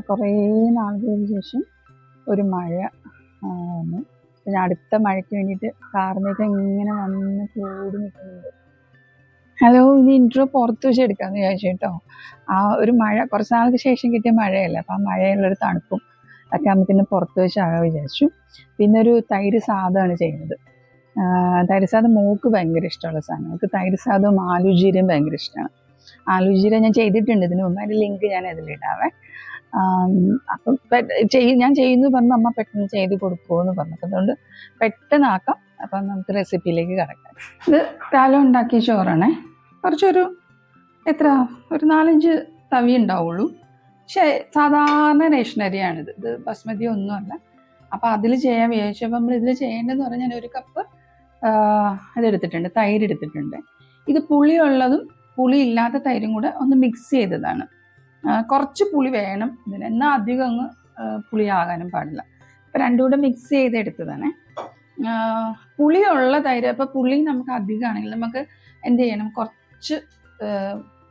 കുറേ നാളുകൾക്ക് ശേഷം ഒരു മഴ വന്നു. പിന്നെ അടുത്ത മഴയ്ക്ക് വേണ്ടിയിട്ട് കാർമേഘം ഇങ്ങനെ വന്ന് കൂടി നിൽക്കുന്നുണ്ട്. ഹലോ, ഇനി ഇൻട്രോ പുറത്ത് വെച്ച് എടുക്കാമെന്ന് വിചാരിച്ചു കേട്ടോ. ആ ഒരു മഴ കുറച്ച് നാൾക്ക് ശേഷം കിട്ടിയ മഴയല്ലേ, അപ്പം ആ മഴയുള്ളൊരു തണുപ്പും ഒക്കെ നമുക്കിന്ന് പുറത്ത് വെച്ചാകാൻ വിചാരിച്ചു. പിന്നെ ഒരു തൈര് സാധമാണ് ചെയ്യുന്നത്. തൈര് സാധം മോൾക്ക് ഭയങ്കര ഇഷ്ടമുള്ള സാധനം. നമുക്ക് തൈര് സാധവും ആലുജീരയും ഭയങ്കര ഇഷ്ടമാണ്. ആലുജീര ഞാൻ ചെയ്തിട്ടുണ്ട് ഇതിന് മുമ്പ്, അതിൻ്റെ ലിങ്ക് ഞാൻ അതിലിടാവേ. അപ്പം ഞാൻ ചെയ്യുന്നു പറഞ്ഞു അമ്മ പെട്ടെന്ന് ചെയ്ത് കൊടുക്കുമോ എന്ന് പറഞ്ഞു. അപ്പം അതുകൊണ്ട് പെട്ടെന്നാക്കാം. അപ്പം നമുക്ക് റെസിപ്പിയിലേക്ക് കിടക്കാം. ഇത് രാവിലെ ഉണ്ടാക്കിയ ചോറാണേ. കുറച്ചൊരു ഒരു 4-5 തവി ഉണ്ടാവുള്ളൂ. പക്ഷേ സാധാരണ റേഷൻ അരിയാണിത്. ഇത് ബസ്മതി ഒന്നുമല്ല. അപ്പം അതിൽ ചെയ്യാൻ വിചാരിച്ചു. അപ്പം നമ്മൾ ഇതിൽ ചെയ്യേണ്ടതെന്ന് പറഞ്ഞാൽ ഞാൻ 1 കപ്പ് ഇതെടുത്തിട്ടുണ്ട്, തൈര് എടുത്തിട്ടുണ്ട്. ഇത് പുളിയുള്ളതും പുളി ഇല്ലാത്ത തൈരും കൂടെ ഒന്ന് മിക്സ് ചെയ്തതാണ്. കുറച്ച് പുളി വേണം ഇതിന്, എന്നാൽ അധികം അങ്ങ് പുളിയാകാനും പാടില്ല. അപ്പം രണ്ടും കൂടെ മിക്സ് ചെയ്തെടുത്തതാണ്. പുളിയുള്ള തൈര്, അപ്പോൾ പുളി നമുക്ക് അധികമാണെങ്കിൽ നമുക്ക് എന്ത് ചെയ്യണം, കുറച്ച്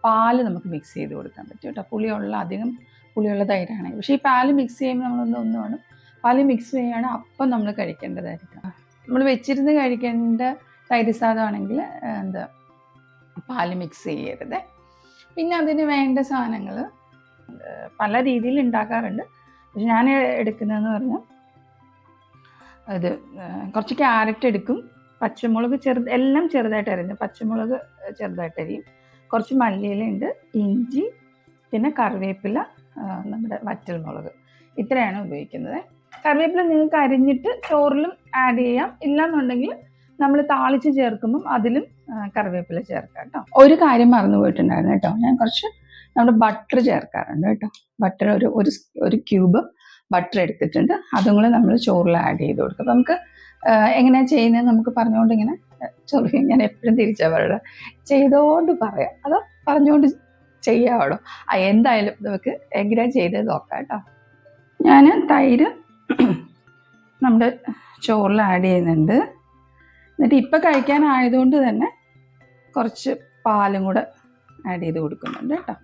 പാല് നമുക്ക് മിക്സ് ചെയ്ത് കൊടുക്കാൻ പറ്റും കേട്ടോ. അധികം പുളിയുള്ള തൈരാണെങ്കിൽ. പക്ഷേ ഈ പാല് മിക്സ് ചെയ്യുമ്പോൾ നമ്മളൊന്ന് വേണം, പാല് മിക്സ് ചെയ്യുകയാണെങ്കിൽ അപ്പം നമ്മൾ കഴിക്കേണ്ടതായിരിക്കും. നമ്മൾ വെച്ചിരുന്ന് കഴിക്കേണ്ട തൈര് സാധമാണെങ്കിൽ പാല് മിക്സ് ചെയ്യരുത്. പിന്നെ അതിന് വേണ്ട സാധനങ്ങൾ പല രീതിയിൽ ഉണ്ടാക്കാറുണ്ട്. പക്ഷെ ഞാൻ എടുക്കുന്നതെന്ന് പറഞ്ഞാൽ കുറച്ച് ക്യാരറ്റ് എടുക്കും, പച്ചമുളക് എല്ലാം ചെറുതായിട്ട് അരിഞ്ഞു, പച്ചമുളക് ചെറുതായിട്ട് അരിയും, കുറച്ച് മല്ലിയിലുണ്ട്, ഇഞ്ചി, പിന്നെ കറിവേപ്പില, നമ്മുടെ വറ്റൽമുളക്, ഇത്രയാണ് ഉപയോഗിക്കുന്നത്. കറിവേപ്പില നിങ്ങൾക്ക് അരിഞ്ഞിട്ട് ചോറിലും ആഡ് ചെയ്യാം, ഇല്ലാന്നുണ്ടെങ്കിൽ നമ്മൾ താളിച്ച് ചേർക്കുമ്പം അതിലും കറിവേപ്പില ചേർക്കാം കേട്ടോ. ഒരു കാര്യം മറന്നു പോയിട്ടുണ്ടായിരുന്നു കേട്ടോ, ഞാൻ കുറച്ച് നമ്മുടെ ബട്ടർ ചേർക്കാറുണ്ട് കേട്ടോ. ബട്ടർ ഒരു ക്യൂബ് ബട്ടർ എടുത്തിട്ടുണ്ട്, അതും കൂടെ നമ്മൾ ചോറിൽ ആഡ് ചെയ്ത് കൊടുക്കും. അപ്പം നമുക്ക് എങ്ങനെയാണ് ചെയ്യുന്നത് നമുക്ക് പറഞ്ഞുകൊണ്ട് ഇങ്ങനെ ഞാൻ എപ്പോഴും തിരിച്ചാ പറയുക, ചെയ്തോണ്ട് പറയാം, അതോ പറഞ്ഞുകൊണ്ട് ചെയ്യാവോ? എന്തായാലും നമുക്ക് എങ്ങനെയാണ് ചെയ്തത് നോക്കാം കേട്ടോ. ഞാൻ തൈര് നമ്മുടെ ചോറിൽ ആഡ് ചെയ്യുന്നുണ്ട്. എന്നിട്ട് ഇപ്പം കഴിക്കാനായതുകൊണ്ട് തന്നെ കുറച്ച് പാലും കൂടെ ആഡ് ചെയ്ത് കൊടുക്കുന്നുണ്ട് കേട്ടോ.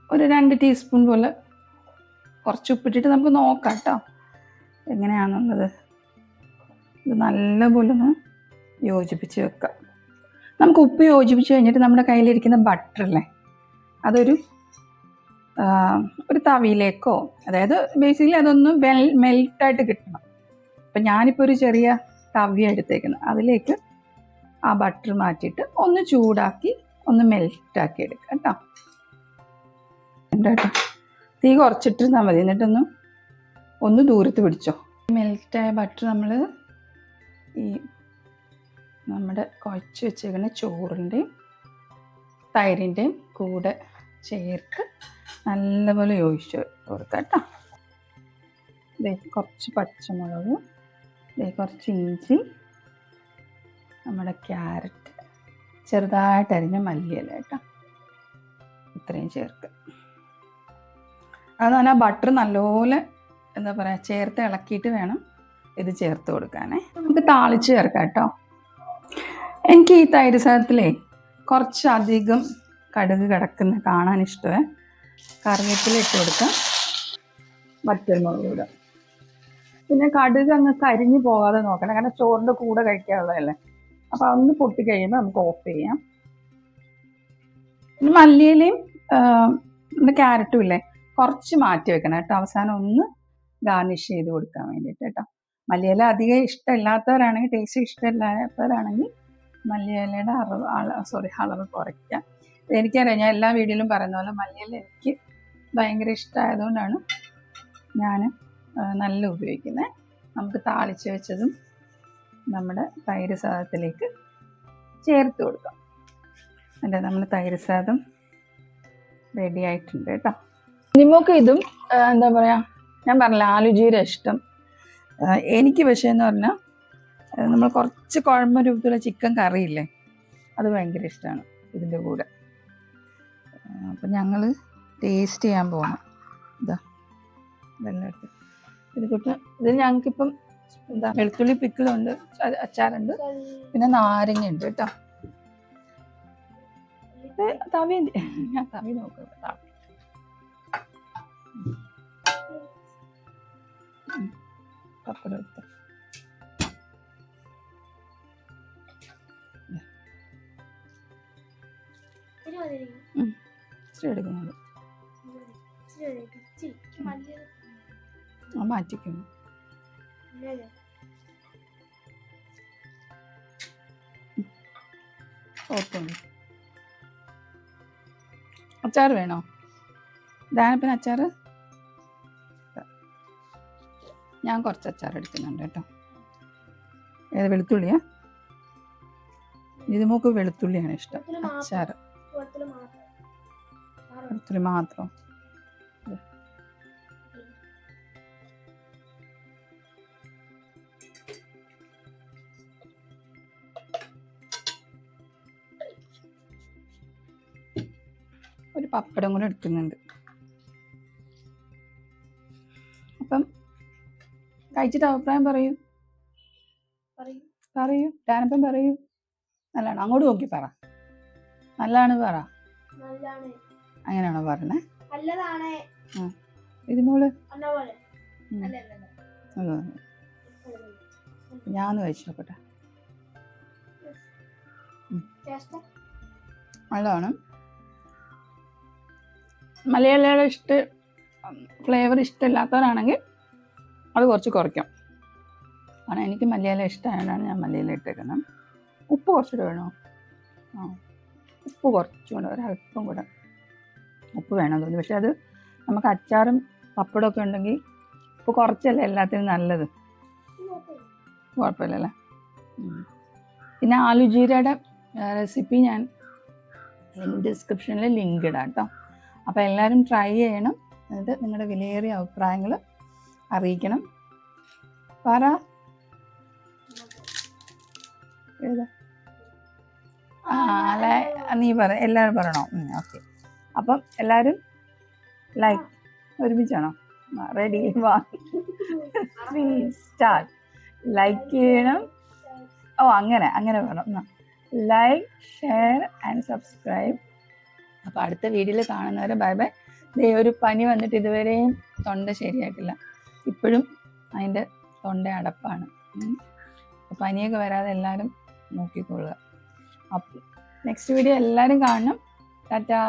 ഒരു 2 ടീസ്പൂൺ പോലെ കുറച്ച് ഉപ്പിട്ടിട്ട് നമുക്ക് നോക്കാം കേട്ടോ എങ്ങനെയാണെന്നുള്ളത്. ഇത് നല്ലപോലെ ഒന്ന് യോജിപ്പിച്ച് വെക്കാം. നമുക്ക് ഉപ്പ് യോജിപ്പിച്ച് കഴിഞ്ഞിട്ട് നമ്മുടെ കയ്യിലിരിക്കുന്ന ബട്ടറല്ലേ, അതൊരു തവിയിലേക്കോ, അതായത് ബേസിക്കലി അതൊന്ന് മെൽറ്റായിട്ട് കിട്ടണം. അപ്പം ഞാനിപ്പോൾ ഒരു ചെറിയ തവിയാണ് എടുത്തേക്കുന്നത്, അതിലേക്ക് ആ ബട്ടർ മാറ്റിയിട്ട് ഒന്ന് ചൂടാക്കി ഒന്ന് മെൽറ്റാക്കി എടുക്കാം കേട്ടോ. തീ കുറച്ചിട്ടിരുന്നാൽ മതി. എന്നിട്ടൊന്ന് ദൂരത്ത് പിടിച്ചോ. മെൽറ്റായ ബട്ടർ നമ്മൾ ഈ നമ്മുടെ കുഴച്ച് വെച്ചേക്കുന്ന ചോറിൻ്റെയും തൈരിൻ്റെയും കൂടെ ചേർത്ത് നല്ലപോലെ യോജിച്ച് കൊടുക്കാം കേട്ടോ. കുറച്ച് പച്ചമുളക്, കുറച്ച് ഇഞ്ചി, നമ്മുടെ ക്യാരറ്റ്, ചെറുതായിട്ട് അരിഞ്ഞ മല്ലിയില കേട്ടോ, ഇത്രയും ചേർക്കുക. അതാണ് ആ ബട്ടർ നല്ലപോലെ ചേർത്ത് ഇളക്കിയിട്ട് വേണം ഇത് ചേർത്ത് കൊടുക്കാനേ. നമുക്ക് താളിച്ച് ചേർക്കാം കേട്ടോ. എനിക്ക് ഈ തൈര് സാധത്തിലേ കുറച്ചധികം കടുക് കിടക്കുന്ന കാണാൻ ഇഷ്ടമേ. കറിവേപ്പില ഇട്ട് കൊടുക്കാം, വറ്റൽമുളക് ഇടാം. പിന്നെ കടുക് അങ്ങ് കരിഞ്ഞു പോകാതെ നോക്കണം, കാരണം ചോറിൻ്റെ കൂടെ കഴിക്കാനുള്ളതല്ലേ. അപ്പോൾ അതൊന്ന് പൊട്ടി കഴിയുമ്പോൾ നമുക്ക് ഓഫ് ചെയ്യാം. പിന്നെ മല്ലിയിലയും നമ്മുടെ ക്യാരറ്റും ഇല്ലേ, കുറച്ച് മാറ്റി വെക്കണം കേട്ടോ, അവസാനം ഒന്ന് ഗാർണിഷ് ചെയ്ത് കൊടുക്കാൻ വേണ്ടിയിട്ട് കേട്ടോ. മല്ലിയില അധികം ഇഷ്ടമില്ലാത്തവരാണെങ്കിൽ, ടേസ്റ്റ് ഇഷ്ടമില്ലാത്തവരാണെങ്കിൽ മല്ലിയിലയുടെ അളവ് കുറയ്ക്കാം. എനിക്കറിയാം, ഞാൻ എല്ലാ വീഡിയോയിലും പറയുന്ന പോലെ മല്ലിയില എനിക്ക് ഭയങ്കര ഇഷ്ടമായതുകൊണ്ടാണ് ഞാൻ നല്ല ഉപയോഗിക്കുന്നത്. നമുക്ക് താളിച്ച് വെച്ചതും നമ്മുടെ തൈര് സാദത്തിലേക്ക് ചേർത്ത് കൊടുക്കാം. നമ്മുടെ തൈര് സാദം റെഡി ആയിട്ടുണ്ട് കേട്ടോ. നിങ്ങൾക്ക് ഇതും ഞാൻ പറഞ്ഞില്ല ആലുജീര ഇഷ്ടം. എനിക്ക് പക്ഷേ എന്ന് പറഞ്ഞാൽ നമ്മൾ കുറച്ച് കുഴമ്പ് രൂപത്തിലുള്ള ചിക്കൻ കറിയില്ലേ, അത് ഭയങ്കര ഇഷ്ടമാണ് ഇതിൻ്റെ കൂടെ. അപ്പം ഞങ്ങൾ ടേസ്റ്റ് ചെയ്യാൻ പോകണം. വെള്ളം എടുത്ത് ഇത് ഞങ്ങൾക്കിപ്പം വെളുത്തുള്ളി പിക്കിളുണ്ട്, അച്ചാറുണ്ട്, പിന്നെ നാരങ്ങ ഉണ്ട് കേട്ടോ. തവി ഞാൻ തവി നോക്കാം. പപ്പടം എടുത്ത് ഇച്ചിരി എടുക്കുന്നത് മാറ്റിക്കുന്നു. ഓർക്കുന്നു. അച്ചാർ വേണോ? ദാനപ്പന് അച്ചാർ ഞാൻ കുറച്ച് അച്ചാർ എടുക്കുന്നുണ്ട് കേട്ടോ. ഏത് വെളുത്തുള്ളിയാ? ഇത് മോക്ക് വെളുത്തുള്ളിയാണ് ഇഷ്ടം. അച്ചാർ വെളുത്തുള്ളി മാത്രം. ഒരു പപ്പടം കൂടെ എടുക്കുന്നുണ്ട്. അപ്പം കഴിച്ചിട്ട് അഭിപ്രായം പറയൂ. ഡാനപ്പൻ പറയൂ. നല്ലതാണ്. അങ്ങോട്ട് നോക്കി പറ. നല്ലതാണ് പറ. അങ്ങനെയാണോ പറഞ്ഞേ? ഇത് മോള് ഞാനൊന്ന് കഴിച്ചു നോക്കട്ടെ. നല്ലതാണ്. മലയാളിയുടെ ഫ്ലേവർ ഇഷ്ടമില്ലാത്തവരാണെങ്കിൽ അത് കുറച്ച് കുറയ്ക്കാം. കാരണം എനിക്ക് മലയാളം ഇഷ്ടമായതുകൊണ്ടാണ് ഞാൻ മലയാളം ഇട്ടേക്കുന്നത്. ഉപ്പ് കുറച്ചുകൂടെ വേണോ? ഉപ്പ് കുറച്ചുകൂടെ, ഒരല്പം കൂടെ ഉപ്പ് വേണമെന്ന് തോന്നി. പക്ഷെ അത് നമുക്ക് അച്ചാറും പപ്പടമൊക്കെ ഉണ്ടെങ്കിൽ ഉപ്പ് കുറച്ചല്ലേ എല്ലാത്തിനും നല്ലത്. കുഴപ്പമില്ലല്ലേ. പിന്നെ ആലുജീരയുടെ റെസിപ്പി ഞാൻ ഡിസ്ക്രിപ്ഷനിൽ ലിങ്ക് ഇടാം കേട്ടോ. അപ്പോൾ എല്ലാവരും ട്രൈ ചെയ്യണം. എന്നിട്ട് നിങ്ങളുടെ വിലയേറിയ അഭിപ്രായങ്ങൾ അറിയിക്കണം. പറ. നീ പറ. എല്ലാവരും പറയണോ? ഓക്കെ. അപ്പം എല്ലാവരും ലൈക്ക് ഒരുമിച്ചാണോ? Ready 1 3 start. ലൈക്ക് ചെയ്യണം. അങ്ങനെ വേണം. Like, share and subscribe. അപ്പോൾ അടുത്ത വീഡിയോയിൽ കാണുന്നവരെ ബൈ ബൈ. ഒരു പനി വന്നിട്ട് ഇതുവരെയും തൊണ്ട ശരിയായിട്ടില്ല. ഇപ്പോഴും അതിൻ്റെ തൊണ്ട അടപ്പാണ്. പനിയൊക്കെ വരാതെ എല്ലാവരും നോക്കിക്കൊള്ളുക. അപ്പോൾ നെക്സ്റ്റ് വീഡിയോ എല്ലാവരും കാണണം. ടാറ്റാ.